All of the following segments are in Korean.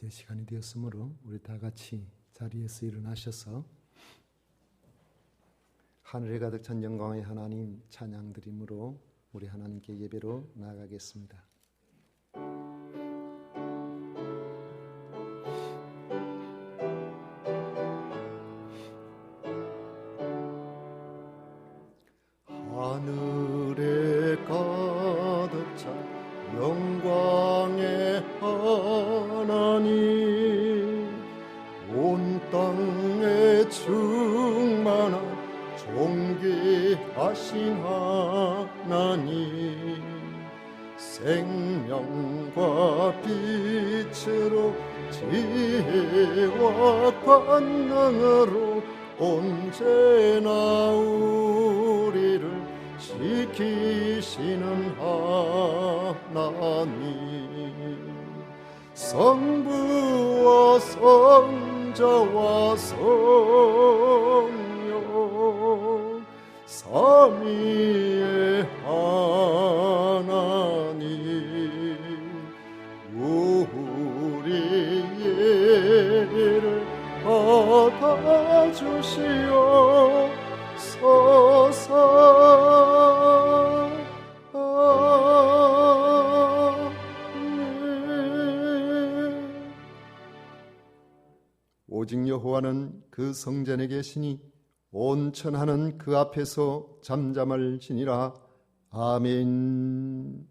이제 시간이 되었으므로 우리 다 같이 자리에서 일어나셔서 하늘에 가득 찬 영광의 하나님 찬양 드림으로 우리 하나님께 예배로 나아가겠습니다. 하늘에 가득 찬 영광의 하나님, 온 땅에 충만한 존귀하신 하나님, 생명과 빛으로 지혜와 권능으로 언제나 우리를 지키시는 하나님, 성부와 성자와 성령 삼위의 하나님, 우리의 예를 받아주시옵소서. 오직 여호와는 그 성전에 계시니 온 천하는 그 앞에서 잠잠을 지니라. 아멘.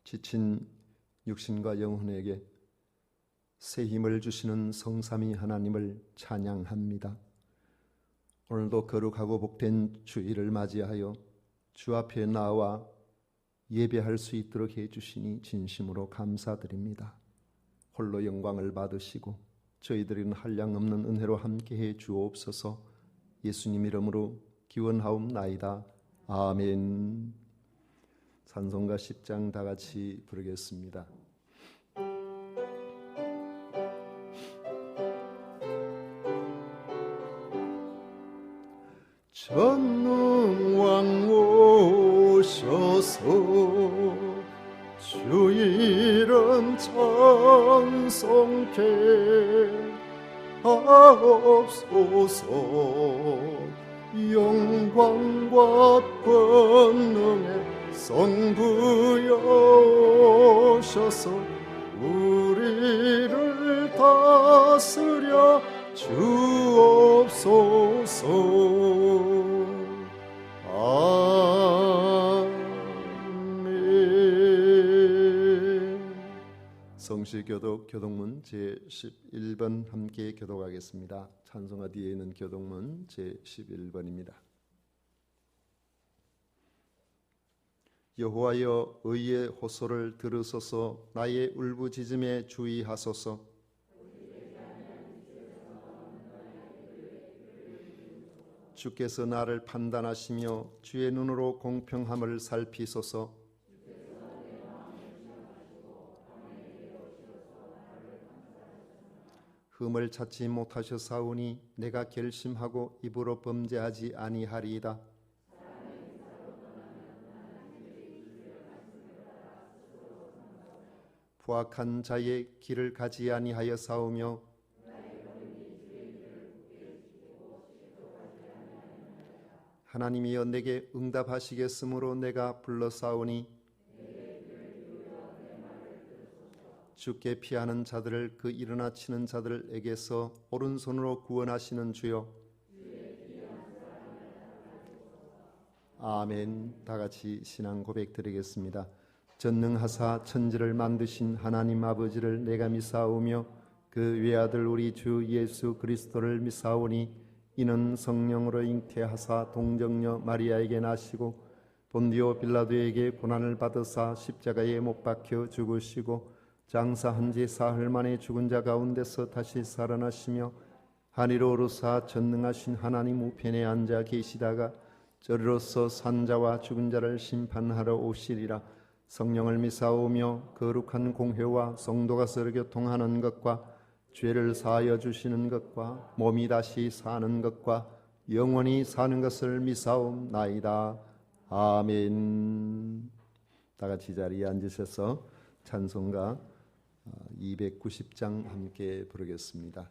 지친 육신과 영혼에게 새 힘을 주시는 성삼위 하나님을 찬양합니다. 오늘도 거룩하고 복된 주일을 맞이하여 주 앞에 나와 예배할 수 있도록 해주시니 진심으로 감사드립니다. 홀로 영광을 받으시고 저희들은 한량없는 은혜로 함께해 주옵소서. 예수님 이름으로 기원하옵나이다. 아멘. 찬송가 10장 다 같이 부르겠습니다. 전능왕 오셔서 주 이름 찬송케 하옵소서. 영광과 권능의 성부여셔서 우리를 다스려 주옵소서. 아멘. 성시교독 교독문 제11번 함께 교독하겠습니다. 찬송가 뒤에 있는 교독문 제11번입니다. 여호와여, 의의 호소를 들으소서. 나의 울부짖음에 주의하소서. 주께서 나를 판단하시며 주의 눈으로 공평함을 살피소서. 흠을 찾지 못하셨사오니 내가 결심하고 입으로 범죄하지 아니하리이다. 부악한 자의 길을 가지 아니하여 싸우며 하나님이여 내게 응답하시겠으므로 내가 불러싸우니 주께 피하는 자들을 그 일어나 치는 자들에게서 오른손으로 구원하시는 주여. 아멘. 다 같이 신앙 고백 드리겠습니다. 전능하사 천지를 만드신 하나님 아버지를 내가 믿사오며 그 외아들 우리 주 예수 그리스도를 믿사오니 이는 성령으로 잉태하사 동정녀 마리아에게 나시고 본디오 빌라도에게 고난을 받으사 십자가에 못 박혀 죽으시고 장사한 지 사흘 만에 죽은 자 가운데서 다시 살아나시며 하늘로 오르사 전능하신 하나님 우편에 앉아 계시다가 저리로서 산자와 죽은 자를 심판하러 오시리라. 성령을 미사오며 거룩한 공회와 성도가 서로 교통하는 것과 죄를 사하여 주시는 것과 몸이 다시 사는 것과 영원히 사는 것을 미사옵나이다. 아멘. 다 같이 자리에 앉으셔서 찬송가 290장 함께 부르겠습니다.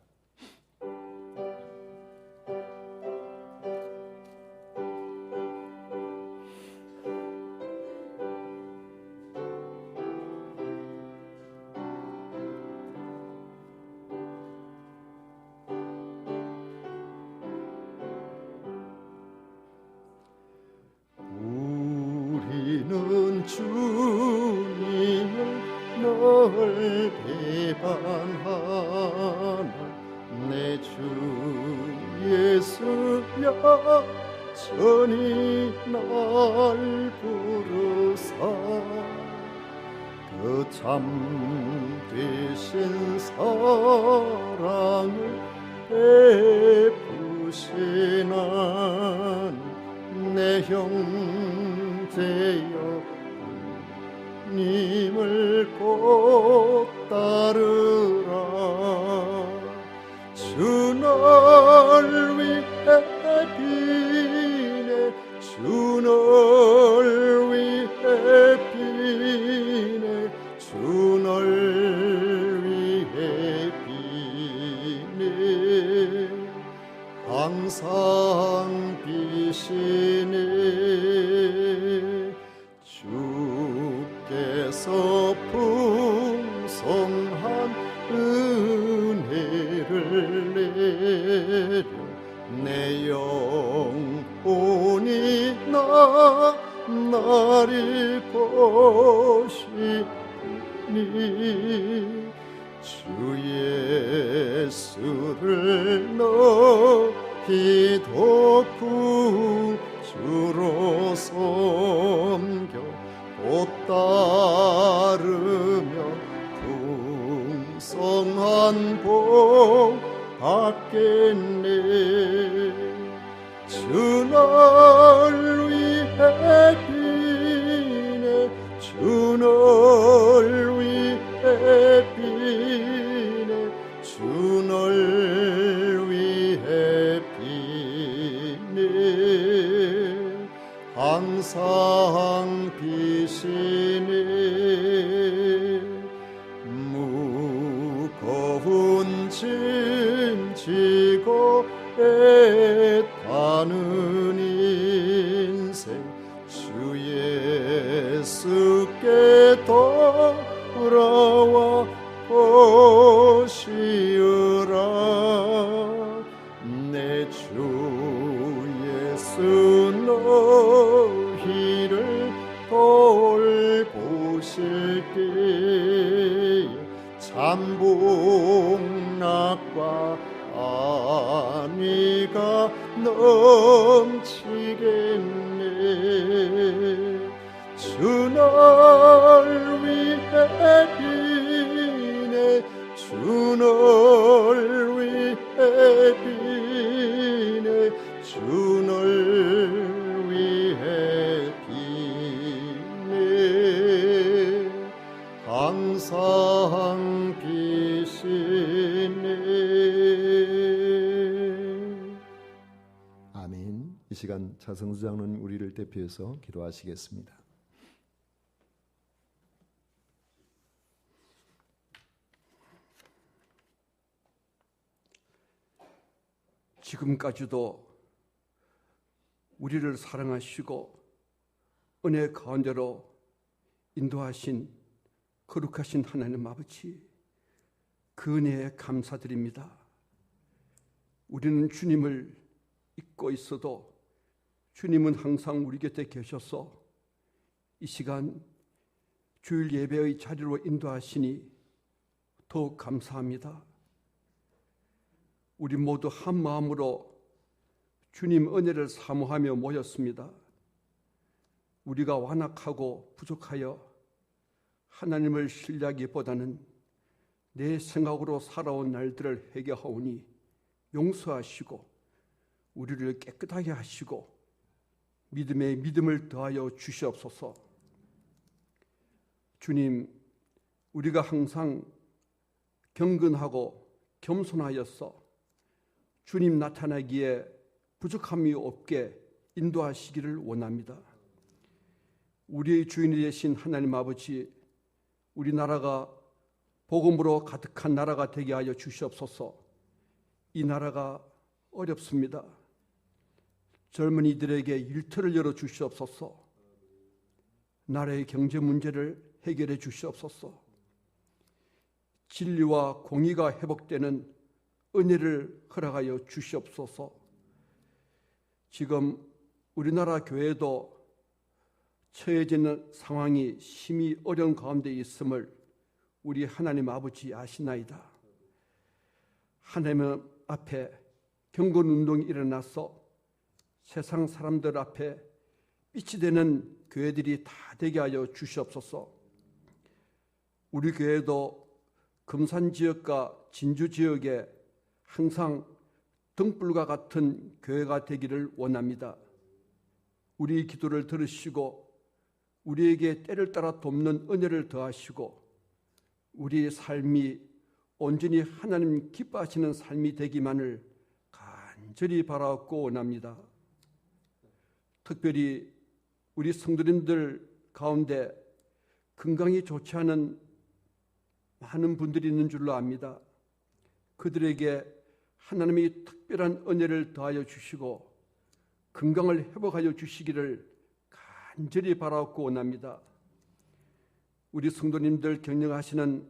주님을 널 배반하나 내 주 예수여 전히 날 부르사 그 참되신 사랑을 베푸시나 내 형제여 님을 꼭 따르라. 주 널 위해 비네 주 널 위해 비네 주 널 위해 비네 항상 비시네 주께서 풍성한 은혜를 내려 내 영혼이 나를 보시니 주 예수를 너희도 구주로 섬겨 곧 따르며 풍성한 복 받겠네. 주 널 위해 비네 주 널 위해 비네 주 널 위해 비네 항상 비시네. 무거운 짐 지고 애타는 인생 주 예수께 돌아와 보시으라. 내 주 예수 너희를 돌보실 때에 참복락과 안위가 넘치겠네. 주 널 위해 비네 주 널 위해 비네 주 널 위해 비네 항상 비시네. 아멘. 이 시간 차성수 장로님 우리를 대표해서 기도하시겠습니다. 지금까지도 우리를 사랑하시고 은혜 가운데로 인도하신 거룩하신 하나님 아버지, 그 은혜에 감사드립니다. 우리는 주님을 잊고 있어도 주님은 항상 우리 곁에 계셔서 이 시간 주일 예배의 자리로 인도하시니 더욱 감사합니다. 우리 모두 한 마음으로 주님 은혜를 사모하며 모였습니다. 우리가 완악하고 부족하여 하나님을 신뢰하기보다는 내 생각으로 살아온 날들을 회개하오니 용서하시고 우리를 깨끗하게 하시고 믿음에 믿음을 더하여 주시옵소서. 주님, 우리가 항상 경건하고 겸손하여서 주님 나타나기에 부족함이 없게 인도하시기를 원합니다. 우리의 주인이 되신 하나님 아버지, 우리나라가 복음으로 가득한 나라가 되게 하여 주시옵소서. 이 나라가 어렵습니다. 젊은이들에게 일터를 열어 주시옵소서. 나라의 경제 문제를 해결해 주시옵소서. 진리와 공의가 회복되는 은혜를 허락하여 주시옵소서. 지금 우리나라 교회도 처해지는 상황이 심히 어려운 가운데 있음을 우리 하나님 아버지 아시나이다. 하나님 앞에 경건운동이 일어나서 세상 사람들 앞에 빛이 되는 교회들이 다 되게 하여 주시옵소서. 우리 교회도 금산 지역과 진주 지역에 항상 등불과 같은 교회가 되기를 원합니다. 우리 기도를 들으시고 우리에게 때를 따라 돕는 은혜를 더하시고 우리의 삶이 온전히 하나님 기뻐하시는 삶이 되기만을 간절히 바라고 원합니다. 특별히 우리 성도님들 가운데 건강이 좋지 않은 많은 분들이 있는 줄로 압니다. 그들에게 하나님이 특별한 은혜를 더하여 주시고 건강을 회복하여 주시기를 간절히 바라고 원합니다. 우리 성도님들 경영하시는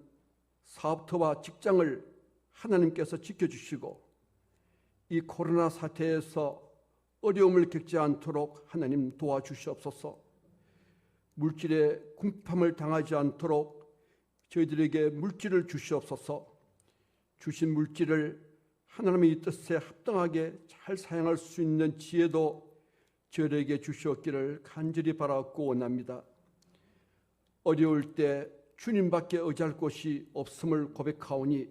사업터와 직장을 하나님께서 지켜주시고 이 코로나 사태에서 어려움을 겪지 않도록 하나님 도와주시옵소서. 물질의 궁핍함을 당하지 않도록 저희들에게 물질을 주시옵소서. 주신 물질을 하나님의 뜻에 합당하게 잘 사용할 수 있는 지혜도 저희에게 주시옵기를 간절히 바라고 원합니다. 어려울 때 주님밖에 의지할 곳이 없음을 고백하오니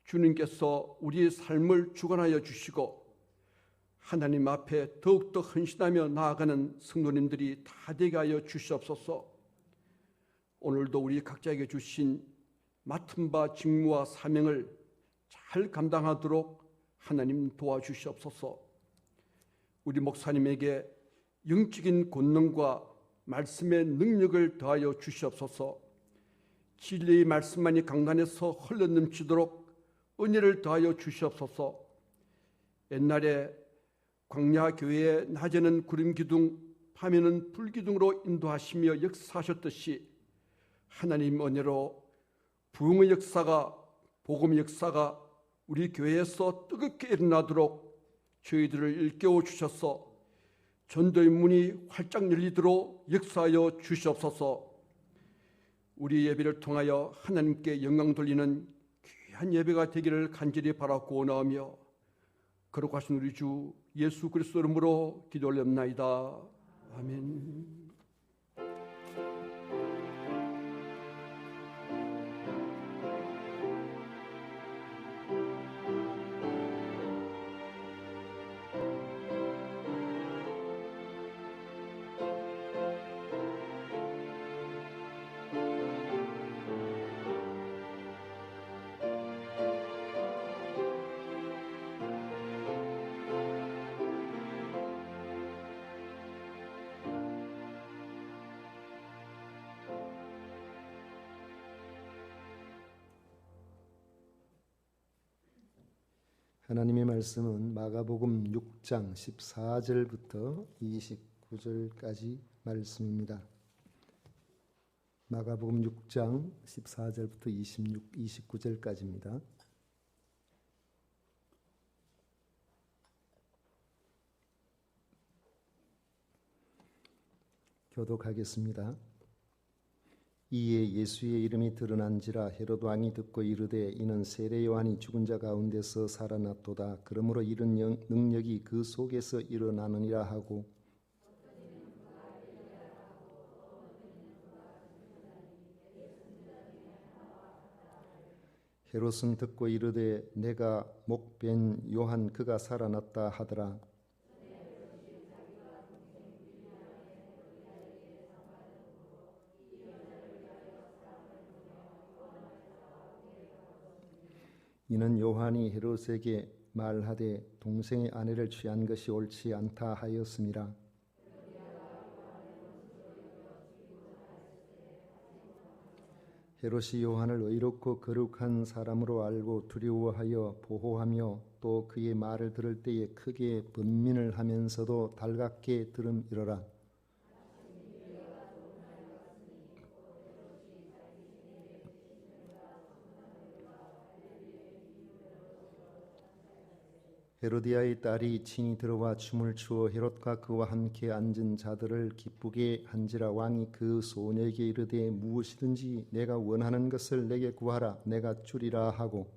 주님께서 우리의 삶을 주관하여 주시고 하나님 앞에 더욱더 헌신하며 나아가는 성도님들이 다 되게 하여 주시옵소서. 오늘도 우리 각자에게 주신 맡은 바 직무와 사명을 잘 감당하도록 하나님 도와주시옵소서. 우리 목사님에게 영적인 권능과 말씀의 능력을 더하여 주시옵소서. 진리의 말씀만이 강단에서 흘러넘치도록 은혜를 더하여 주시옵소서. 옛날에 광야교회의 낮에는 구름기둥, 밤에는 불기둥으로 인도하시며 역사하셨듯이 하나님 은혜로 부흥의 역사가, 복음의 역사가 우리 교회에서 뜨겁게 일어나도록 저희들을 일깨워 주셔서 전도의 문이 활짝 열리도록 역사하여 주시옵소서. 우리 예배를 통하여 하나님께 영광 돌리는 귀한 예배가 되기를 간절히 바라고 원하오며 거룩하신 우리 주 예수 그리스도 이름으로 기도 올렸나이다. 아멘. 하나님의 말씀은 마가복음 6장 14절부터 29절까지 말씀입니다. 마가복음 6장 14절부터 29절까지입니다. 교독하겠습니다. 이에 예수의 이름이 드러난지라 헤롯 왕이 듣고 이르되 이는 세례 요한이 죽은 자 가운데서 살아났도다. 그러므로 이런 능력이 그 속에서 일어나느니라 하고 헤롯은 듣고 이르되 내가 목벤 요한 그가 살아났다 하더라. 이는 요한이 헤롯에게 말하되 동생의 아내를 취한 것이 옳지 않다 하였음이라. 헤롯이 요한을 의롭고 거룩한 사람으로 알고 두려워하여 보호하며 또 그의 말을 들을 때에 크게 번민을 하면서도 달갑게 들음이러라. 헤로디아의 딸이 친히 들어와 춤을 추어 헤롯과 그와 함께 앉은 자들을 기쁘게 한지라. 왕이 그 소녀에게 이르되 무엇이든지 내가 원하는 것을 내게 구하라 내가 주리라 하고,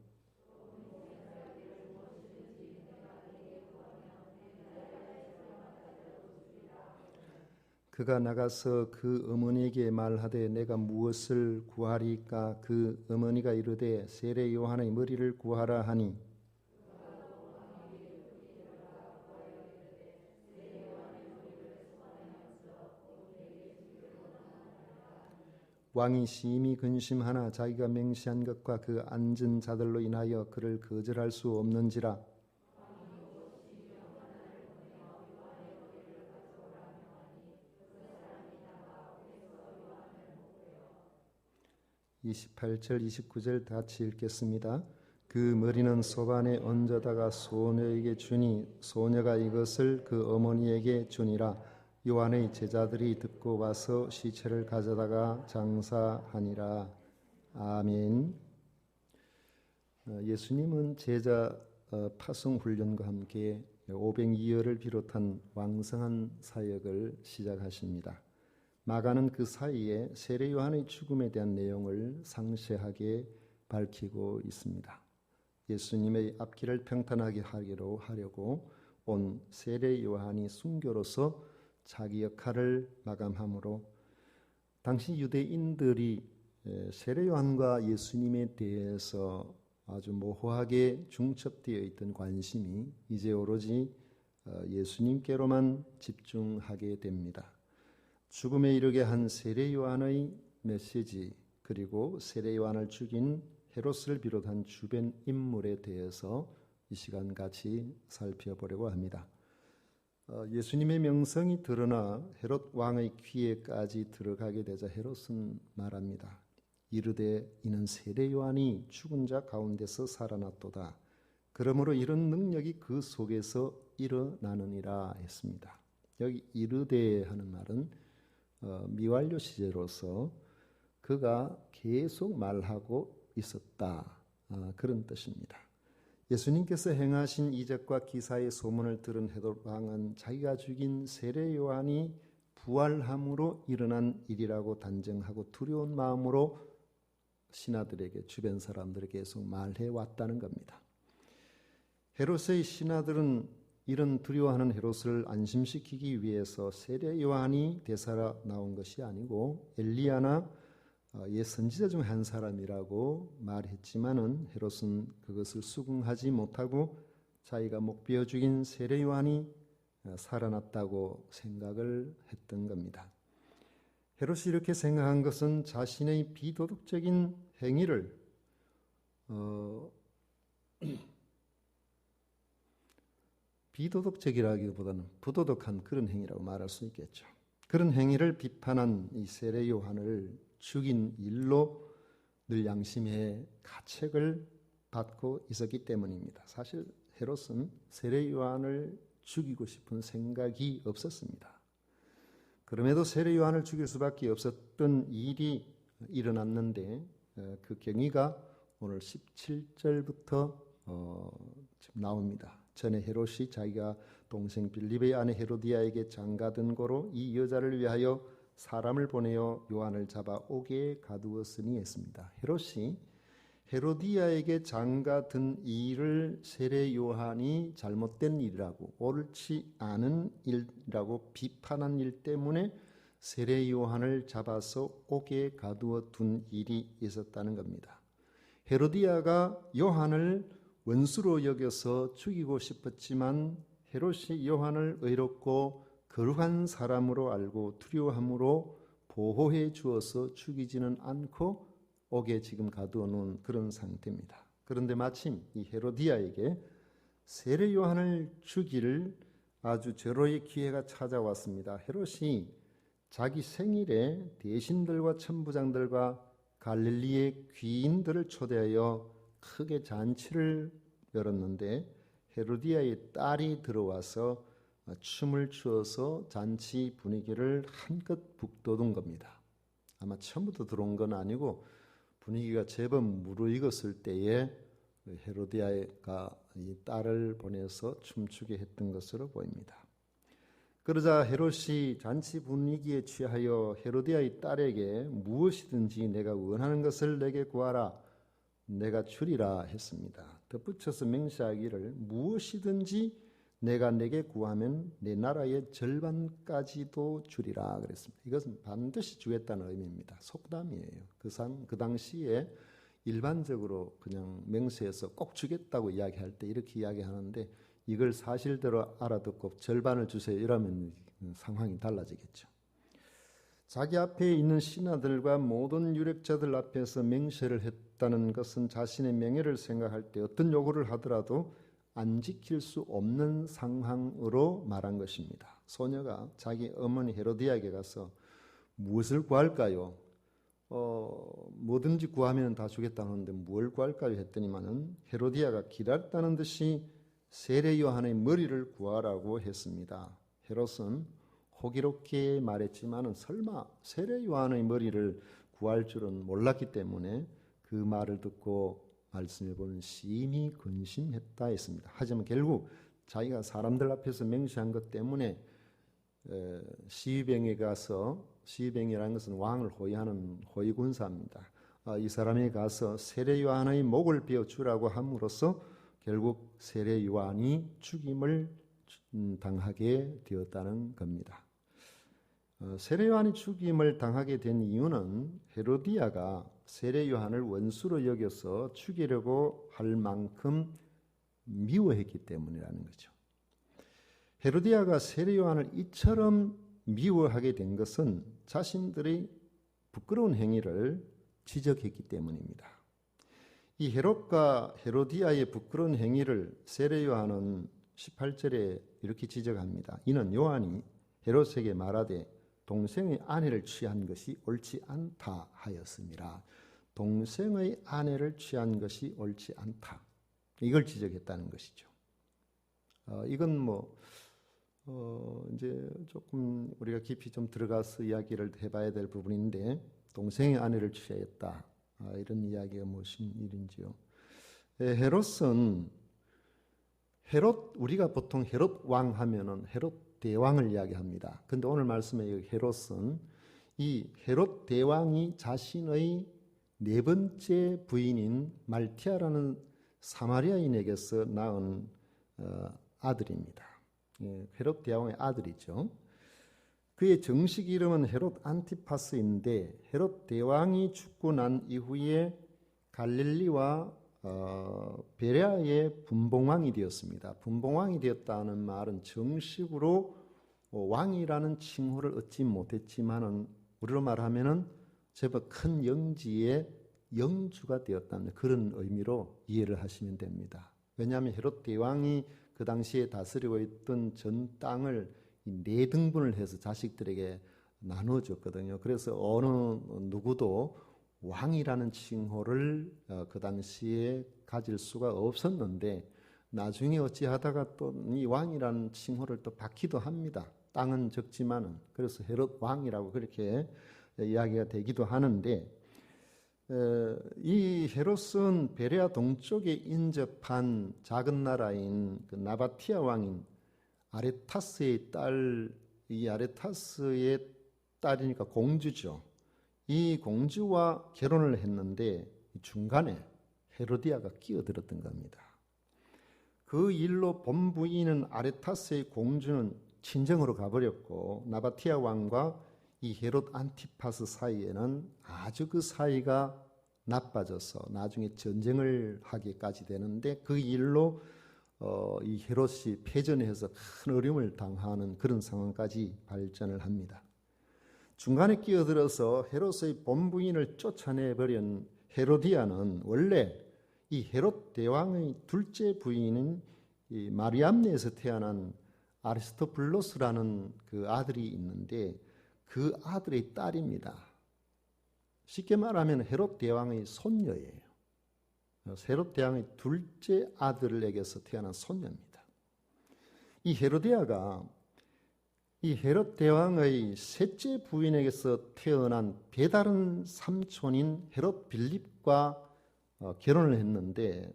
그가 나가서 그 어머니에게 말하되 내가 무엇을 구하리까? 그 어머니가 이르되 세례 요한의 머리를 구하라 하니, 왕이 심히 근심하나 자기가 맹세한 것과 그 앉은 자들로 인하여 그를 거절할 수 없는지라. 28절 29절 같이 읽겠습니다. 그 머리는 소반에 얹어다가 소녀에게 주니 소녀가 이것을 그 어머니에게 주니라. 요한의 제자들이 듣고 와서 시체를 가져다가 장사하니라. 아멘. 예수님은 제자 파송 훈련과 함께 502열을 비롯한 왕성한 사역을 시작하십니다. 마가는 그 사이에 세례 요한의 죽음에 대한 내용을 상세하게 밝히고 있습니다. 예수님의 앞길을 평탄하게 하려고 온 세례 요한이 순교로서 자기 역할을 마감하므로 당시 유대인들이 세례 요한과 예수님에 대해서 아주 모호하게 중첩되어 있던 관심이 이제 오로지 예수님께로만 집중하게 됩니다. 죽음에 이르게 한 세례 요한의 메시지, 그리고 세례 요한을 죽인 헤롯을 비롯한 주변 인물에 대해서 이 시간 같이 살펴보려고 합니다. 예수님의 명성이 드러나 헤롯 왕의 귀에까지 들어가게 되자 헤롯은 말합니다. 이르되 이는 세례 요한이 죽은 자 가운데서 살아났도다. 그러므로 이런 능력이 그 속에서 일어나느니라 했습니다. 여기 이르되 하는 말은 미완료 시제로서 그가 계속 말하고 있었다, 그런 뜻입니다. 예수님께서 행하신 이적과 기사의 소문을 들은 헤롯 왕은 자기가 죽인 세례 요한이 부활함으로 일어난 일이라고 단정하고 두려운 마음으로 신하들에게, 주변 사람들에게 계속 말해 왔다는 겁니다. 헤롯의 신하들은 이런 두려워하는 헤롯을 안심시키기 위해서 세례 요한이 대사로 나온 것이 아니고 엘리야나 옛 선지자 중 한 사람이라고 말했지만은 헤롯은 그것을 수긍하지 못하고 자기가 목베어 죽인 세례 요한이 살아났다고 생각을 했던 겁니다. 헤롯이 이렇게 생각한 것은 자신의 비도덕적인 행위를 비도덕적이라기보다는 부도덕한 그런 행위라고 말할 수 있겠죠. 그런 행위를 비판한 이 세례 요한을 죽인 일로 늘 양심의 가책을 받고 있었기 때문입니다. 사실 헤롯은 세례 요한을 죽이고 싶은 생각이 없었습니다. 그럼에도 세례 요한을 죽일 수밖에 없었던 일이 일어났는데 그 경위가 오늘 17절부터 지금 나옵니다. 전에 헤롯이 자기가 동생 빌립의 아내 헤로디아에게 장가든 고로 이 여자를 위하여 사람을 보내어 요한을 잡아 옥에 가두었으니 했습니다. 헤롯이 헤로디아에게 장가든 일을 세례 요한이 잘못된 일이라고, 옳지 않은 일이라고 비판한 일 때문에 세례 요한을 잡아서 옥에 가두어 둔 일이 있었다는 겁니다. 헤로디아가 요한을 원수로 여겨서 죽이고 싶었지만 헤롯이 요한을 의롭고 거룩한 사람으로 알고 두려워함으로 보호해 주어서 죽이지는 않고 옥에 지금 가두어 놓은 그런 상태입니다. 그런데 마침 이 헤로디아에게 세례 요한을 죽일 아주 절호의 기회가 찾아왔습니다. 헤롯이 자기 생일에 대신들과 천부장들과 갈릴리의 귀인들을 초대하여 크게 잔치를 열었는데 헤로디아의 딸이 들어와서 춤을 추어서 잔치 분위기를 한껏 북돋운 겁니다. 아마 처음부터 들어온 건 아니고 분위기가 제법 무르익었을 때에 헤로디아가 이 딸을 보내서 춤추게 했던 것으로 보입니다. 그러자 헤롯이 잔치 분위기에 취하여 헤로디아의 딸에게 무엇이든지 내가 원하는 것을 내게 구하라, 내가 주리라 했습니다. 덧붙여서 맹세하기를 무엇이든지 내가 내게 구하면 내 나라의 절반까지도 주리라 그랬습니다. 이것은 반드시 주겠다는 의미입니다. 속담이에요. 그 당시에 일반적으로 그냥 맹세해서 꼭 주겠다고 이야기할 때 이렇게 이야기하는데 이걸 사실대로 알아듣고 절반을 주세요 이러면 상황이 달라지겠죠. 자기 앞에 있는 신하들과 모든 유력자들 앞에서 맹세를 했다는 것은 자신의 명예를 생각할 때 어떤 요구를 하더라도 안 지킬 수 없는 상황으로 말한 것입니다. 소녀가 자기 어머니 헤로디아에게 가서 무엇을 구할까요? 뭐든지 구하면 다 주겠다는데 뭘 구할까요? 했더니만은 헤로디아가 기다렸다는 듯이 세례 요한의 머리를 구하라고 했습니다. 헤롯은 호기롭게 말했지만은 설마 세례 요한의 머리를 구할 줄은 몰랐기 때문에 그 말을 듣고 말씀해 보면 심히 근심했다 했습니다. 하지만 결국 자기가 사람들 앞에서 맹세한 것 때문에 시위병에 가서, 시위병이라는 것은 왕을 호위하는 호위군사입니다. 이 사람이 가서 세례 요한의 목을 베어 주라고 함으로써 결국 세례 요한이 죽임을 당하게 되었다는 겁니다. 세례 요한이 죽임을 당하게 된 이유는 헤로디아가 세례 요한을 원수로 여겨서 죽이려고 할 만큼 미워했기 때문이라는 거죠. 헤로디아가 세례 요한을 이처럼 미워하게 된 것은 자신들의 부끄러운 행위를 지적했기 때문입니다. 이 헤롯과 헤로디아의 부끄러운 행위를 세례 요한은 18절에 이렇게 지적합니다. 이는 요한이 헤롯에게 말하되 동생의 아내를 취한 것이 옳지 않다 하였습니다. 동생의 아내를 취한 것이 옳지 않다. 이걸 지적했다는 것이죠. 이건 이제 조금 우리가 깊이 좀 들어가서 이야기를 해봐야 될 부분인데 동생의 아내를 취하였다. 이런 이야기가 무슨 일인지요. 헤롯은 우리가 보통 헤롯 왕 하면은 헤롯 대왕을 이야기합니다. 근데 오늘 말씀에 헤롯은 이 헤롯 대왕이 자신의 네 번째 부인인 말티아라는 사마리아인에게서 낳은 아들입니다. 헤롯 대왕의 아들이죠. 그의 정식 이름은 헤롯 안티파스인데 헤롯 대왕이 죽고 난 이후에 갈릴리와 베레아의 분봉왕이 되었습니다. 분봉왕이 되었다는 말은 정식으로 왕이라는 칭호를 얻지 못했지만은 우리로 말하면은 제법 큰 영지의 영주가 되었다는 그런 의미로 이해를 하시면 됩니다. 왜냐하면 헤롯 대왕이 그 당시에 다스리고 있던 전 땅을 네 등분을 해서 자식들에게 나눠줬거든요. 그래서 어느 누구도 왕이라는 칭호를 그 당시에 가질 수가 없었는데 나중에 어찌하다가 또 이 왕이라는 칭호를 또 받기도 합니다. 땅은 적지만은 그래서 헤롯 왕이라고 그렇게 이야기가 되기도 하는데 이 헤롯은 베레아 동쪽에 인접한 작은 나라인 그 나바티아 왕인 아레타스의 딸, 이 아레타스의 딸이니까 공주죠. 이 공주와 결혼을 했는데 중간에 헤로디아가 끼어들었던 겁니다. 그 일로 본부인은 아레타스의 공주는 친정으로 가버렸고 나바티아 왕과 이 헤롯 안티파스 사이에는 아주 그 사이가 나빠져서 나중에 전쟁을 하기까지 되는데 그 일로 이 헤롯이 패전해서 큰 어려움을 당하는 그런 상황까지 발전을 합니다. 중간에 끼어들어서 헤롯의 본부인을 쫓아내버린 헤로디아는 원래 이 헤롯 대왕의 둘째 부인인 이 마리암네에서 태어난 아리스토블로스라는 그 아들이 있는데 그 아들의 딸입니다. 쉽게 말하면 헤롯 대왕의 손녀예요. 헤롯 대왕의 둘째 아들에게서 태어난 손녀입니다. 이 헤로디아가 이 헤롯 대왕의 셋째 부인에게서 태어난 배다른 삼촌인 헤롯 빌립과 결혼을 했는데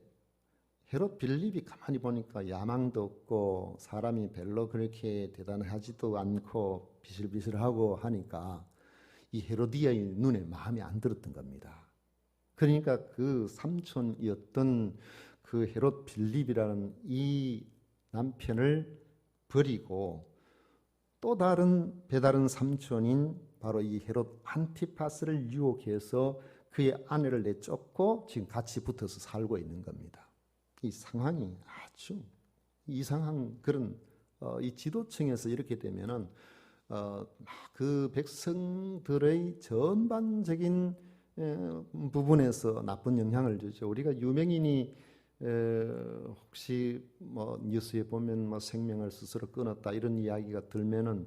헤롯 빌립이 가만히 보니까 야망도 없고 사람이 별로 그렇게 대단하지도 않고 비실비실하고 하니까 이 헤로디아의 눈에 마음에 안 들었던 겁니다. 그러니까 그 삼촌이었던 그 헤롯 빌립이라는 이 남편을 버리고 또 다른 배다른 삼촌인 바로 이 헤롯 안티파스를 유혹해서 그의 아내를 내쫓고 지금 같이 붙어서 살고 있는 겁니다. 이 상황이 아주 이상한 그런 이 지도층에서 이렇게 되면은 그 백성들의 전반적인 부분에서 나쁜 영향을 주죠. 우리가 유명인이 혹시 뭐 뉴스에 보면 뭐 생명을 스스로 끊었다 이런 이야기가 들면은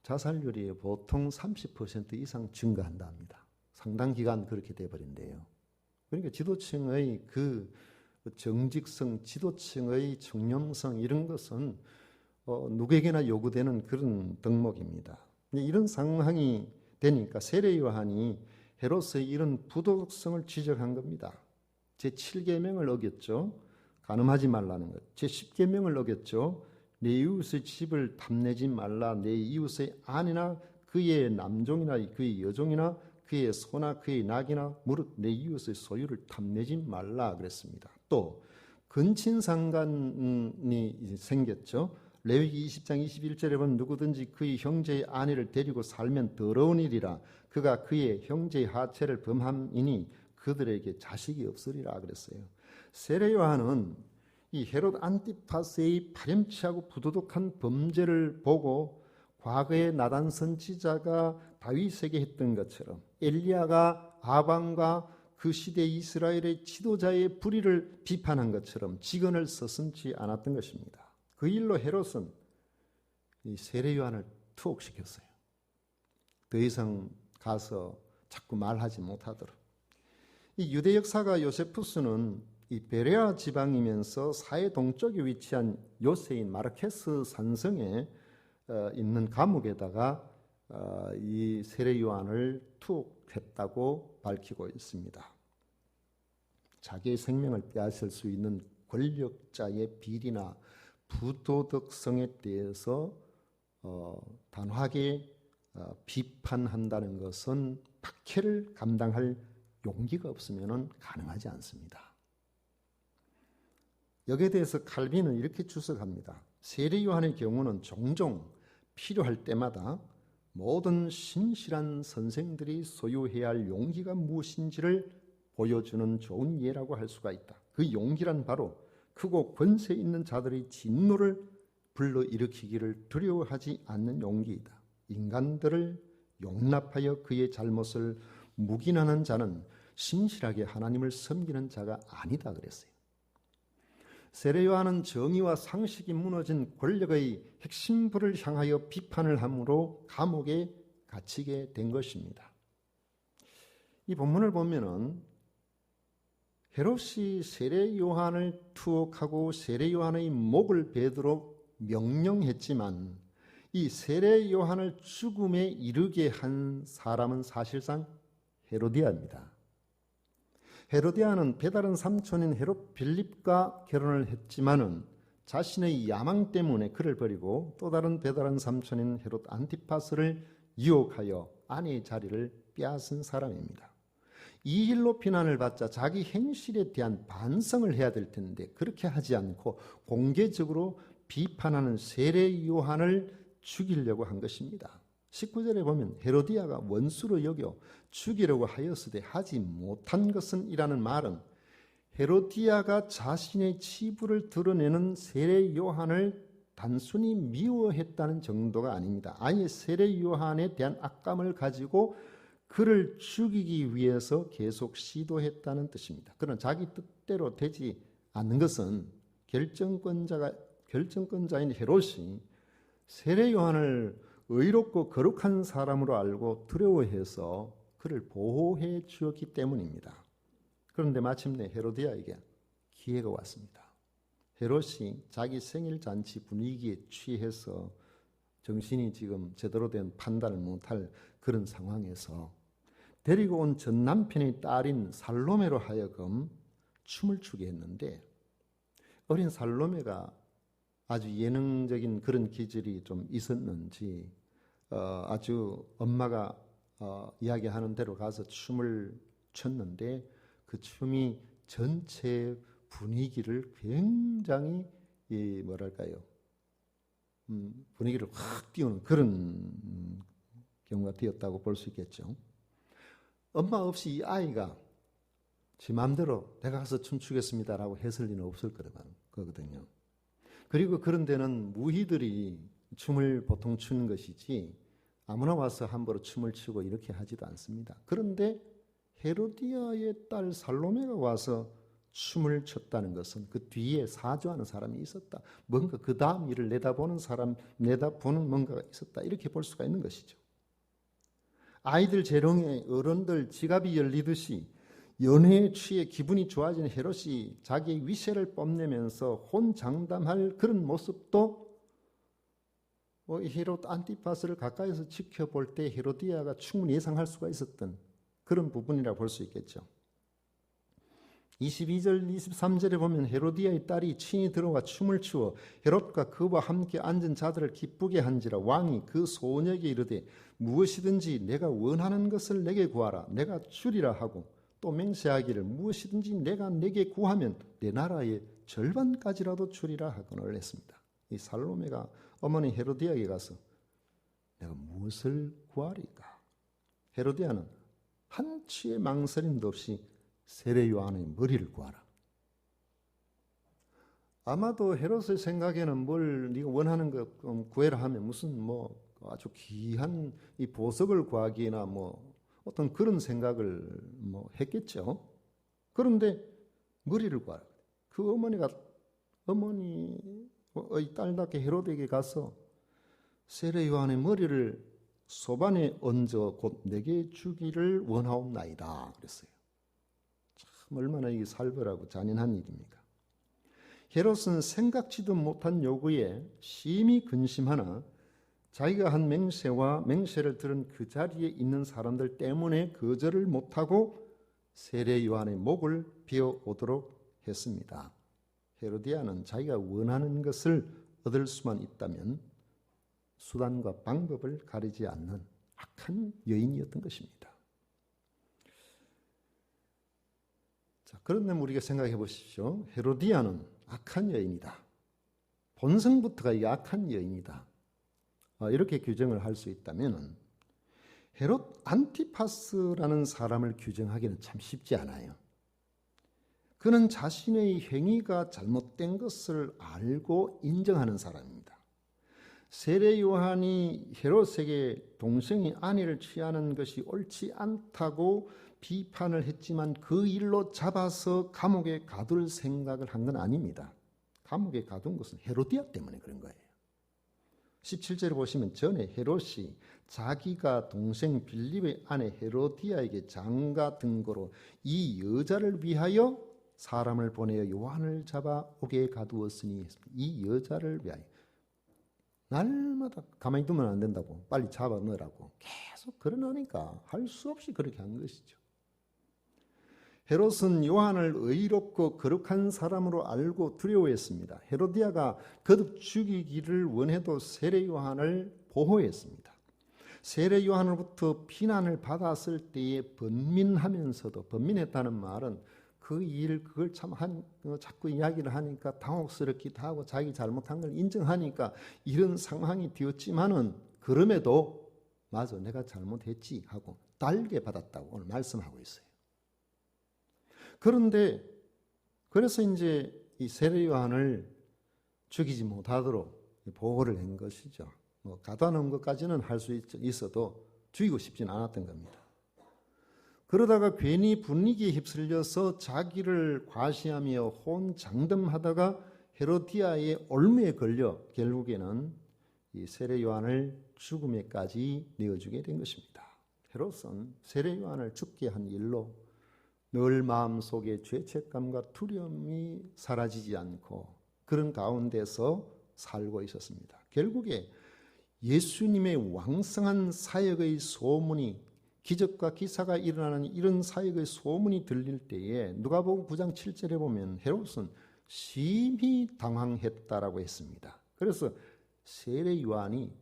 자살률이 보통 30% 이상 증가한다 합니다. 상당 기간 그렇게 돼버린대요. 그러니까 지도층의 그 정직성, 지도층의 청렴성 이런 것은 누구에게나 요구되는 그런 덕목입니다. 이런 상황이 되니까 세례 요한이 헤롯의 이런 부도덕성을 지적한 겁니다. 제7계명을 어겼죠. 간음하지 말라는 것. 제10계명을 어겼죠. 내 이웃의 집을 탐내지 말라. 내 이웃의 아내나 그의 남종이나 그의 여종이나 그의 소나 그의 낙이나 무릇 내 이웃의 소유를 탐내지 말라 그랬습니다. 또 근친상간이 생겼죠. 레위기 20장 21절에 보면 누구든지 그의 형제의 아내를 데리고 살면 더러운 일이라. 그가 그의 형제의 하체를 범함이니 그들에게 자식이 없으리라 그랬어요. 세례 요한은 이 헤롯 안티파스의 파렴치하고 부도덕한 범죄를 보고 과거에 나단 선지자가 다윗에게 했던 것처럼 엘리야가 아방과 그 시대 이스라엘의 지도자의 불의를 비판한 것처럼 직언을 서슴지 않았던 것입니다. 그 일로 헤롯은 이 세례 요한을 투옥시켰어요. 더 이상 가서 자꾸 말하지 못하도록. 이 유대 역사가 요세푸스는 이 베레아 지방이면서 사해 동쪽에 위치한 요새인 마르케스 산성에 있는 감옥에다가 이 세례 요한을 투옥했다고 밝히고 있습니다. 자기의 생명을 빼앗을 수 있는 권력자의 비리나 부도덕성에 대해서 단호하게 비판한다는 것은 박해를 감당할 용기가 없으면 가능하지 않습니다. 여기에 대해서 칼빈은 이렇게 주석합니다. 세례 요한의 경우는 종종 필요할 때마다 모든 신실한 선생들이 소유해야 할 용기가 무엇인지를 보여주는 좋은 예라고 할 수가 있다. 그 용기란 바로 크고 권세 있는 자들의 진노를 불러일으키기를 두려워하지 않는 용기이다. 인간들을 용납하여 그의 잘못을 묵인하는 자는 신실하게 하나님을 섬기는 자가 아니다 그랬어요. 세례 요한은 정의와 상식이 무너진 권력의 핵심부를 향하여 비판을 함으로 감옥에 갇히게 된 것입니다. 이 본문을 보면은 헤롯이 세례 요한을 투옥하고 세례 요한의 목을 베도록 명령했지만 이 세례 요한을 죽음에 이르게 한 사람은 사실상 헤로디아입니다. 헤로디아는 배다른 삼촌인 헤롯 빌립과 결혼을 했지만은 자신의 야망 때문에 그를 버리고 또 다른 배다른 삼촌인 헤롯 안티파스를 유혹하여 아내의 자리를 빼앗은 사람입니다. 이 일로 비난을 받자 자기 행실에 대한 반성을 해야 될 텐데 그렇게 하지 않고 공개적으로 비판하는 세례 요한을 죽이려고 한 것입니다. 19절에 보면 헤로디아가 원수로 여겨 죽이려고 하였으되 하지 못한 것은 이라는 말은 헤로디아가 자신의 치부를 드러내는 세례 요한을 단순히 미워했다는 정도가 아닙니다. 아예 세례 요한에 대한 악감을 가지고 그를 죽이기 위해서 계속 시도했다는 뜻입니다. 그러나 자기 뜻대로 되지 않는 것은 결정권자인 헤롯이 세례 요한을 의롭고 거룩한 사람으로 알고 두려워해서 그를 보호해 주었기 때문입니다. 그런데 마침내 헤로디아에게 기회가 왔습니다. 헤롯이 자기 생일 잔치 분위기에 취해서 정신이 지금 제대로 된 판단을 못할 그런 상황에서 데리고 온 전 남편의 딸인 살로메로 하여금 춤을 추게 했는데 어린 살로메가 아주 예능적인 그런 기질이 좀 있었는지 아주 엄마가 이야기하는 대로 가서 춤을 췄는데 그 춤이 전체 분위기를 굉장히 분위기를 확 띄우는 그런 경우가 되었다고 볼 수 있겠죠. 엄마 없이 이 아이가 제 마음대로 내가 가서 춤추겠습니다라고 했을 리는 없을 거거든요. 그리고 그런 데는 무희들이 춤을 보통 추는 것이지 아무나 와서 함부로 춤을 추고 이렇게 하지도 않습니다. 그런데 헤로디아의 딸 살로메가 와서 춤을 췄다는 것은 그 뒤에 사주하는 사람이 있었다. 뭔가 그 다음 일을 내다보는 뭔가가 있었다. 이렇게 볼 수가 있는 것이죠. 아이들 재롱에 어른들 지갑이 열리듯이 연애에 취해 기분이 좋아진 헤롯이 자기의 위세를 뽐내면서 혼장담할 그런 모습도 헤롯 안티파스를 가까이서 지켜볼 때 헤로디아가 충분히 예상할 수가 있었던 그런 부분이라고 볼 수 있겠죠. 22절 23절에 보면 헤로디아의 딸이 친히 들어와 춤을 추어 헤롯과 그와 함께 앉은 자들을 기쁘게 한지라 왕이 그 소녀에게 이르되 무엇이든지 내가 원하는 것을 내게 구하라 내가 주리라 하고 또 맹세하기를 무엇이든지 내가 내게 구하면 내 나라의 절반까지라도 주리라 하거늘 했습니다. 이 살로메가 어머니 헤로디아에게 가서 내가 무엇을 구하리까? 헤로디아는 한치의 망설임도 없이 세례 요한의 머리를 구하라. 아마도 헤롯의 생각에는 뭘 네가 원하는 것 구해라 하면 무슨 아주 귀한 이 보석을 구하기나 어떤 그런 생각을 했겠죠. 그런데 머리를 구하라. 그 어머니의 딸답게 헤롯에게 가서 세례 요한의 머리를 소반에 얹어 곧 내게 주기를 원하옵나이다 그랬어요. 참 얼마나 이게 살벌하고 잔인한 일입니까? 헤롯은 생각지도 못한 요구에 심히 근심하나 자기가 한 맹세를 들은 그 자리에 있는 사람들 때문에 거절을 못하고 세례 요한의 목을 베어오도록 했습니다. 헤로디아는 자기가 원하는 것을 얻을 수만 있다면 수단과 방법을 가리지 않는 악한 여인이었던 것입니다. 자, 그런데 우리가 생각해 보십시오. 헤로디아는 악한 여인이다. 본성부터가 이 악한 여인이다. 이렇게 규정을 할 수 있다면 헤롯 안티파스라는 사람을 규정하기는 참 쉽지 않아요. 그는 자신의 행위가 잘못된 것을 알고 인정하는 사람입니다. 세례 요한이 헤롯에게 동생이 아내를 취하는 것이 옳지 않다고 비판을 했지만 그 일로 잡아서 감옥에 가둘 생각을 한 건 아닙니다. 감옥에 가둔 것은 헤로디아 때문에 그런 거예요. 17절에 보시면 전에 헤롯이 자기가 동생 빌립의 아내 헤로디아에게 장가 등거로 이 여자를 위하여 사람을 보내어 요한을 잡아 옥에 가두었으니 이 여자를 위하여 날마다 가만히 두면 안 된다고 빨리 잡아 넣으라고 계속 그러니까 할 수 없이 그렇게 한 것이죠. 헤롯은 요한을 의롭고 거룩한 사람으로 알고 두려워했습니다. 헤로디아가 거듭 죽이기를 원해도 세례 요한을 보호했습니다. 세례 요한으로부터 비난을 받았을 때에 번민했다는 말은 그걸 참 자꾸 이야기를 하니까 당혹스럽기도 하고 자기 잘못한 걸 인정하니까 이런 상황이 되었지만은 그럼에도 맞아, 내가 잘못했지 하고 달게 받았다고 오늘 말씀하고 있어요. 그런데 그래서 이제 이 세례 요한을 죽이지 못하도록 보호를 한 것이죠. 뭐 가다놓은 것까지는 할 수 있어도 죽이고 싶진 않았던 겁니다. 그러다가 괜히 분위기에 휩쓸려서 자기를 과시하며 혼장담하다가 헤로디아의 올무에 걸려 결국에는 이 세례 요한을 죽음에까지 내어주게 된 것입니다. 헤롯은 세례 요한을 죽게 한 일로 늘 마음속에 죄책감과 두려움이 사라지지 않고 그런 가운데서 살고 있었습니다. 결국에 예수님의 왕성한 사역의 소문이, 기적과 기사가 일어나는 이런 사역의 소문이 들릴 때에 누가복음 9장 7절에 보면 헤롯은 심히 당황했다라고 했습니다. 그래서 세례 요한이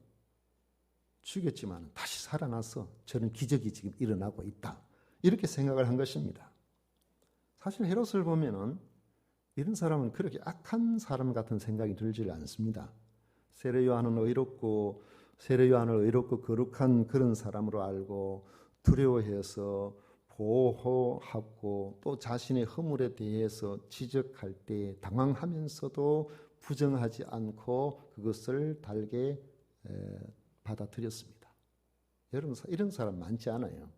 죽였지만 다시 살아나서 저런 기적이 지금 일어나고 있다, 이렇게 생각을 한 것입니다. 사실 헤롯을 보면은 이런 사람은 그렇게 악한 사람 같은 생각이 들지 않습니다. 세례 요한을 의롭고 거룩한 그런 사람으로 알고 두려워해서 보호하고 또 자신의 허물에 대해서 지적할 때 당황하면서도 부정하지 않고 그것을 달게 받아들였습니다. 여러분, 이런 사람 많지 않아요.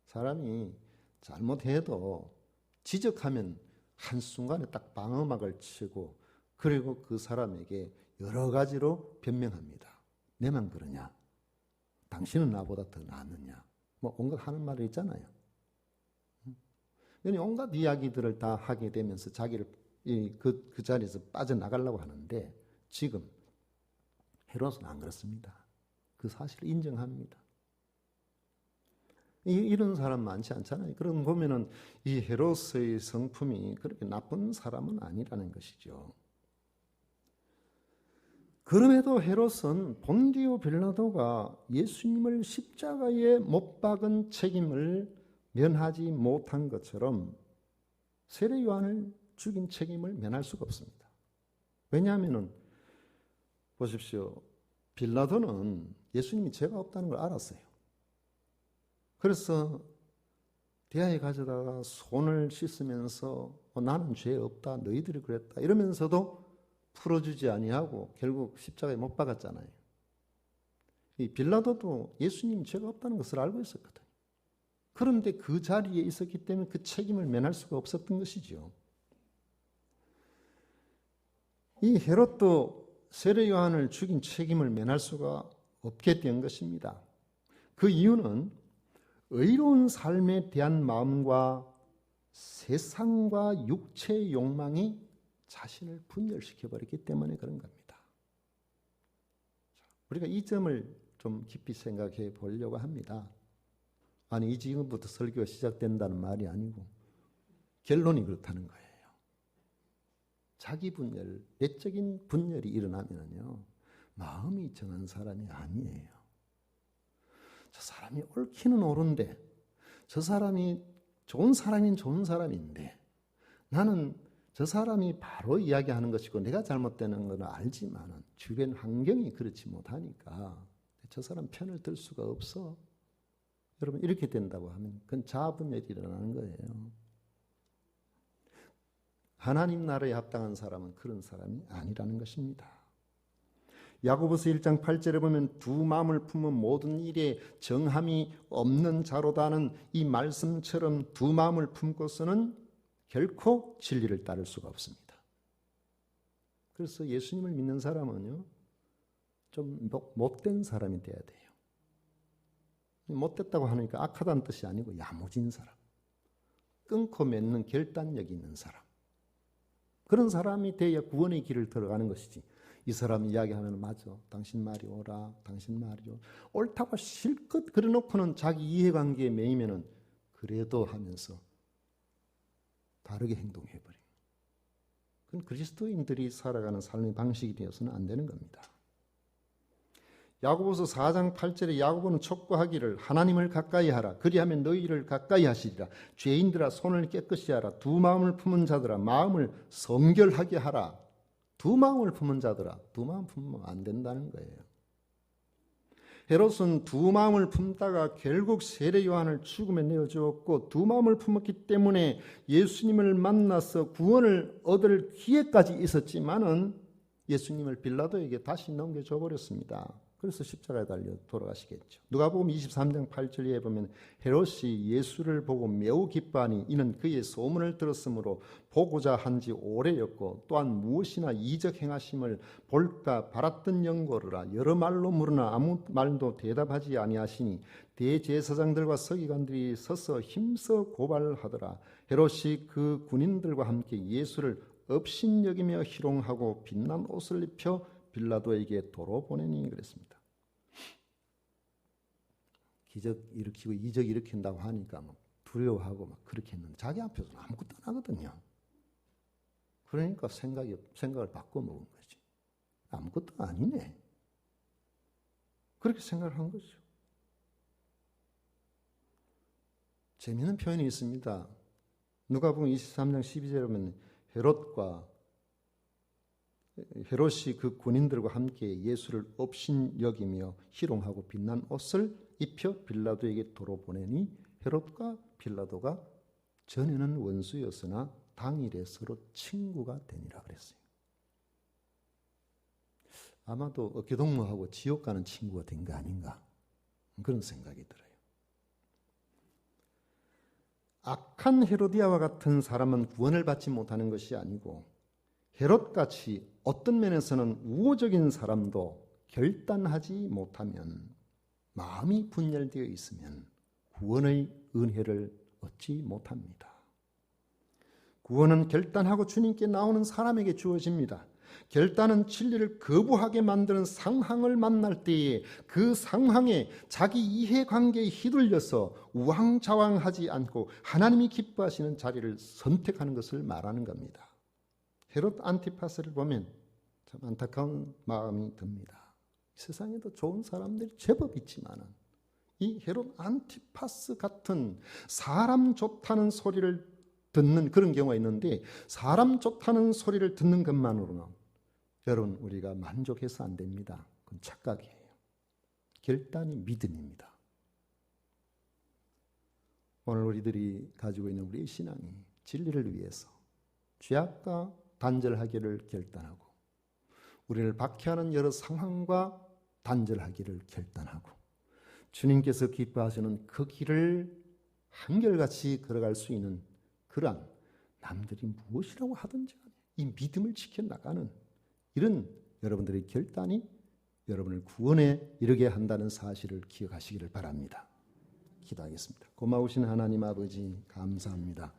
사람이 잘못해도 지적하면 한순간에 딱 방어막을 치고 그리고 그 사람에게 여러 가지로 변명합니다. 내만 그러냐? 당신은 나보다 더 낫느냐? 뭐 온갖 하는 말이 있잖아요. 온갖 이야기들을 다 하게 되면서 자기를 그 자리에서 빠져나가려고 하는데 지금 헤롯은 안 그렇습니다. 그 사실을 인정합니다. 이런 사람 많지 않잖아요. 그럼 보면은 이 헤롯의 성품이 그렇게 나쁜 사람은 아니라는 것이죠. 그럼에도 헤롯은 본디오 빌라도가 예수님을 십자가에 못 박은 책임을 면하지 못한 것처럼 세례 요한을 죽인 책임을 면할 수가 없습니다. 왜냐하면은 보십시오. 빌라도는 예수님이 죄가 없다는 걸 알았어요. 그래서 대야에 가져다가 손을 씻으면서 나는 죄 없다, 너희들이 그랬다 이러면서도 풀어주지 아니하고 결국 십자가에 못 박았잖아요. 이 빌라도도 예수님 죄가 없다는 것을 알고 있었거든요. 그런데 그 자리에 있었기 때문에 그 책임을 면할 수가 없었던 것이죠. 이 헤롯도 세례 요한을 죽인 책임을 면할 수가 없게 된 것입니다. 그 이유는 의로운 삶에 대한 마음과 세상과 육체의 욕망이 자신을 분열시켜버렸기 때문에 그런 겁니다. 우리가 이 점을 좀 깊이 생각해 보려고 합니다. 아니, 이 지금부터 설교가 시작된다는 말이 아니고 결론이 그렇다는 거예요. 자기 분열, 내적인 분열이 일어나면요, 마음이 정한 사람이 아니에요. 저 사람이 옳기는 옳은데, 저 사람이 좋은 사람인 좋은 사람인데, 나는 저 사람이 바로 이야기하는 것이고 내가 잘못되는 건 알지만 주변 환경이 그렇지 못하니까 저 사람 편을 들 수가 없어. 여러분, 이렇게 된다고 하면 그건 자아분열이 일어나는 거예요. 하나님 나라에 합당한 사람은 그런 사람이 아니라는 것입니다. 야고보서 1장 8절에 보면 두 마음을 품은 모든 일에 정함이 없는 자로다는 이 말씀처럼 두 마음을 품고서는 결코 진리를 따를 수가 없습니다. 그래서 예수님을 믿는 사람은요, 좀 못된 사람이 돼야 돼요. 못됐다고 하니까 악하다는 뜻이 아니고 야무진 사람, 끊고 맺는 결단력이 있는 사람, 그런 사람이 돼야 구원의 길을 들어가는 것이지. 이 사람이 이야기하면 맞아, 당신 말이 옳아, 당신 말이 옳다고 실컷 그려놓고는 자기 이해관계에 매이면은 그래도 하면서 다르게 행동해버려요. 그건 그리스도인들이 살아가는 삶의 방식이 되어서는 안 되는 겁니다. 야고보서 4장 8절에 야고보는 촉구하기를 하나님을 가까이 하라. 그리하면 너희를 가까이 하시리라. 죄인들아 손을 깨끗이 하라. 두 마음을 품은 자들아 마음을 성결하게 하라. 두 마음을 품은 자들아, 두 마음 품으면 안 된다는 거예요. 헤롯은 두 마음을 품다가 결국 세례 요한을 죽음에 내어주었고, 두 마음을 품었기 때문에 예수님을 만나서 구원을 얻을 기회까지 있었지만은 예수님을 빌라도에게 다시 넘겨줘 버렸습니다. 그래서 십자가에 달려 돌아가시겠죠. 누가복음 23장 8절에 보면 헤롯이 예수를 보고 매우 기뻐하니 이는 그의 소문을 들었으므로 보고자 한지 오래였고, 또한 무엇이나 이적 행하심을 볼까 바랐던 영고르라. 여러 말로 물으나 아무 말도 대답하지 아니하시니 대제사장들과 서기관들이 서서 힘써 고발하더라. 헤롯이 그 군인들과 함께 예수를 업신여기며 희롱하고 빛난 옷을 입혀 빌라도에게 도로 보내니 그랬습니다. 기적 일으키고 이적 일으킨다고 하니까 막 두려워하고 막 그렇게 했는데 자기 앞에서는 아무것도 안 하거든요. 그러니까 생각을 바꿔 먹은 거지. 아무것도 아니네. 그렇게 생각을 한 거죠. 재미있는 표현이 있습니다. 누가복음 23장 12절에 보면 헤롯이 그 군인들과 함께 예수를 업신여기며 희롱하고 빛난 옷을 입혀 빌라도에게 도로 보내니 헤롯과 빌라도가 전에는 원수였으나 당일에 서로 친구가 되니라 그랬어요. 아마도 어깨동무하고 지옥 가는 친구가 된 거 아닌가, 그런 생각이 들어요. 악한 헤로디아와 같은 사람은 구원을 받지 못하는 것이 아니고, 헤롯같이 어떤 면에서는 우호적인 사람도 결단하지 못하면, 마음이 분열되어 있으면 구원의 은혜를 얻지 못합니다. 구원은 결단하고 주님께 나오는 사람에게 주어집니다. 결단은 진리를 거부하게 만드는 상황을 만날 때에 그 상황에 자기 이해관계에 휘둘려서 우왕좌왕하지 않고 하나님이 기뻐하시는 자리를 선택하는 것을 말하는 겁니다. 헤롯 안티파스를 보면 참 안타까운 마음이 듭니다. 세상에도 좋은 사람들이 제법 있지만 이 헤롯 안티파스 같은 사람 좋다는 소리를 듣는 그런 경우가 있는데, 사람 좋다는 소리를 듣는 것만으로는 여러분 우리가 만족해서 안 됩니다. 그건 착각이에요. 결단이 믿음입니다. 오늘 우리들이 가지고 있는 우리의 신앙이 진리를 위해서 죄악과 단절하기를 결단하고, 우리를 박해하는 여러 상황과 단절하기를 결단하고, 주님께서 기뻐하시는 그 길을 한결같이 걸어갈 수 있는 그러한, 남들이 무엇이라고 하든지 이 믿음을 지켜나가는 이런 여러분들의 결단이 여러분을 구원에 이르게 한다는 사실을 기억하시기를 바랍니다. 기도하겠습니다. 고마우신 하나님 아버지, 감사합니다.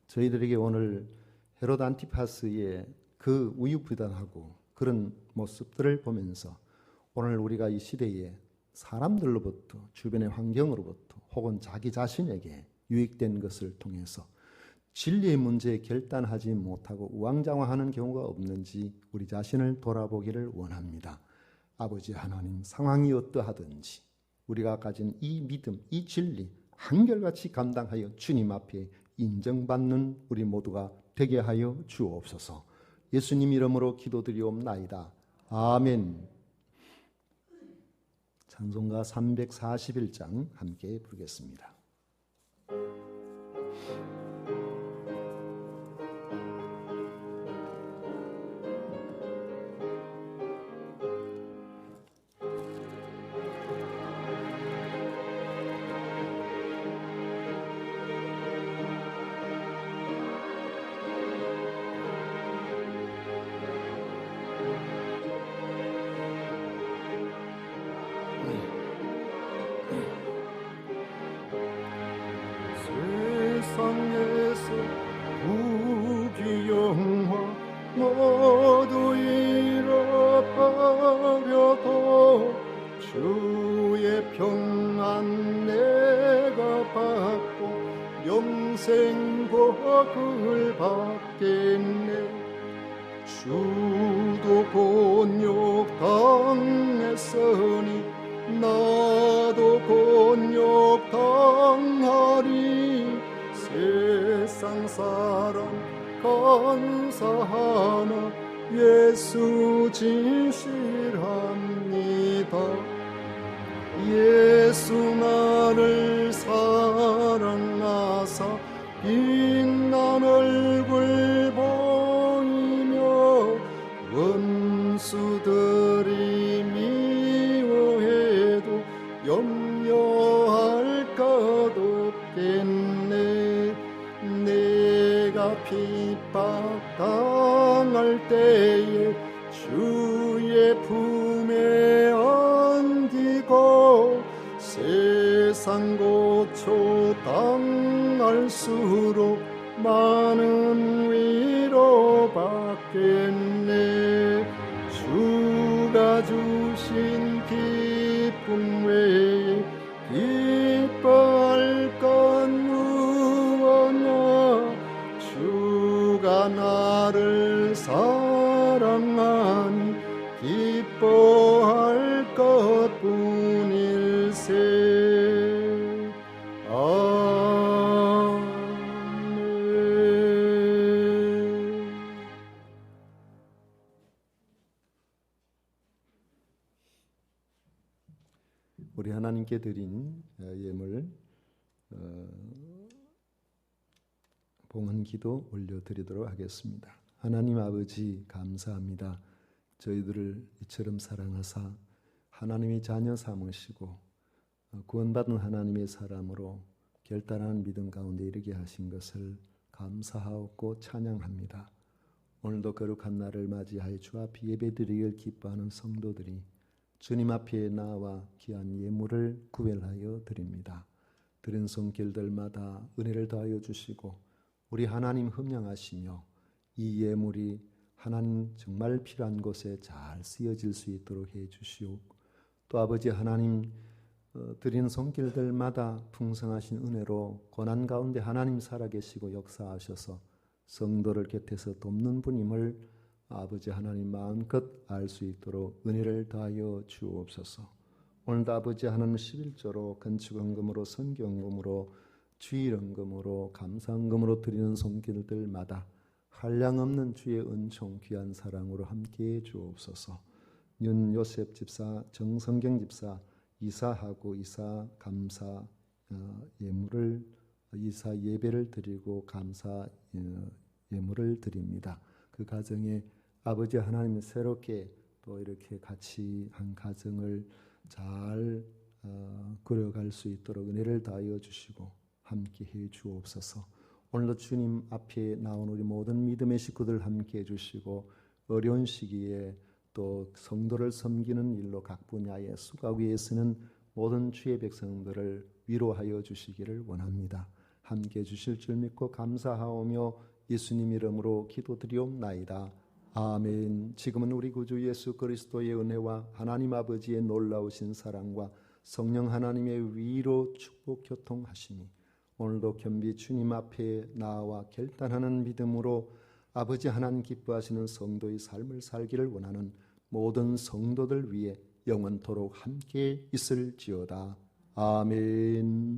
저희들에게 오늘 헤롯 안티파스의 그 우유부단하고 그런 모습들을 보면서 오늘 우리가 이 시대에 사람들로부터, 주변의 환경으로부터 혹은 자기 자신에게 유익된 것을 통해서 진리의 문제에 결단하지 못하고 우왕좌왕하는 경우가 없는지 우리 자신을 돌아보기를 원합니다. 아버지 하나님, 상황이 어떠하든지 우리가 가진 이 믿음, 이 진리 한결같이 감당하여 주님 앞에 인정받는 우리 모두가 되게 하여 주옵소서. 예수님 이름으로 기도드리옵나이다. 아멘. 찬송가 341장 함께 부르겠습니다. 세상에서 부귀영화 모두 잃어버려도 주의 평안 내가 받고 영생 복을 받겠네. 주도 곤욕 당했으니 나도 곤욕 당하리. 세상 사랑 감사하나 예수 진실합니다. 예수 나를 사랑하사 빛난 얼굴 보이며 원수들이 미워해도 염려할 것 없겠네. 내가 핍박당할 때에 주의 품에 안기고 세상 고초 당할수록 많은 위로 받겠네. 주가 주신 기쁨 외에 기뻐할 것 무엇냐. 주가 나를 사랑하니 기뻐할 것뿐일세. 아멘. 우리 하나님께 드린 예물 봉헌 기도 올려드리도록 하겠습니다. 하나님 아버지 감사합니다. 저희들을 이처럼 사랑하사 하나님의 자녀 삼으시고 구원받은 하나님의 사람으로 결단한 믿음 가운데 이르게 하신 것을 감사하고 찬양합니다. 오늘도 거룩한 날을 맞이하여 주 앞에 예배드리기를 기뻐하는 성도들이 주님 앞에 나와 귀한 예물을 구별하여 드립니다. 드린 손길들마다 은혜를 더하여 주시고 우리 하나님 흠양하시며 이 예물이 하나님 정말 필요한 곳에 잘 쓰여질 수 있도록 해 주시옵고 또 아버지 하나님 드린 손길들마다 풍성하신 은혜로 고난 가운데 하나님 살아계시고 역사하셔서 성도를 곁에서 돕는 분임을 아버지 하나님 마음껏 알 수 있도록 은혜를 더하여 주옵소서. 오늘도 아버지 하나님 11조로 건축헌금으로 선교헌금으로 주일헌금으로 감사헌금으로 드리는 손길들마다 한량없는 주의 은총 귀한 사랑으로 함께해 주옵소서. 윤요셉 집사, 정성경 집사 이사하고 이사 감사 예물을 이사 예배를 드리고 감사 예물을 드립니다. 그 가정에 아버지 하나님 새롭게 또 이렇게 같이 한 가정을 잘 그려갈 수 있도록 은혜를 다하여 주시고 함께해 주옵소서. 오늘도 주님 앞에 나온 우리 모든 믿음의 식구들 함께해 주시고 어려운 시기에 또 성도를 섬기는 일로 각 분야에 수가 위에 쓰는 모든 주의 백성들을 위로하여 주시기를 원합니다. 함께해 주실 줄 믿고 감사하오며 예수님 이름으로 기도드리옵나이다. 아멘. 지금은 우리 구주 예수 그리스도의 은혜와 하나님 아버지의 놀라우신 사랑과 성령 하나님의 위로 축복 교통하시니 오늘도 겸비 주님 앞에 나와 결단하는 믿음으로 아버지 하나님 기뻐하시는 성도의 삶을 살기를 원하는 모든 성도들 위해 영원토록 함께 있을지어다. 아멘.